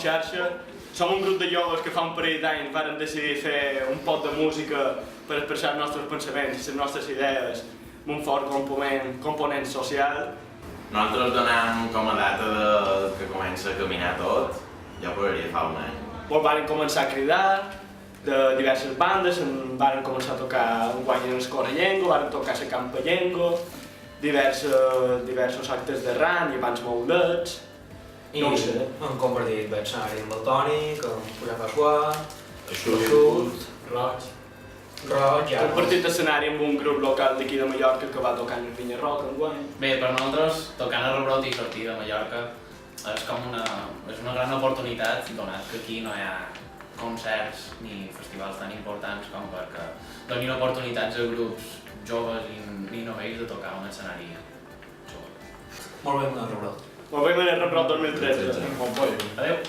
xarxa. Som un grup de joves que fa un parell d'anys vàrem decidir fer un pot de música per expressar els nostres pensaments i les nostres idees amb un fort component social. Nosaltres donem com a data que comença a caminar tot, ja podria fa un any. Varen començar a cridar de diverses bandes, varen començar a tocar un guany en Escorrellengo, varen tocar a Campallengo, diversos actes de ran i abans moudets. I no ho sé. hem compartit l'escenari amb el Toni, amb Pujat Pasquà, Eixut, Roig, ja. Compartit escenari amb un grup local d'aquí de Mallorca que va tocar en Vinya Rock enguany. Bé, per nosaltres, tocant a Rebrot i sortir de Mallorca és com una gran oportunitat, donat que aquí no hi ha concerts ni festivals tan importants com perquè donin oportunitats a grups joves i novells de tocar a un escenari jove. Molt bé, Rebrot. Molt bé, Rebrot 2013. Bon poll. Adéu.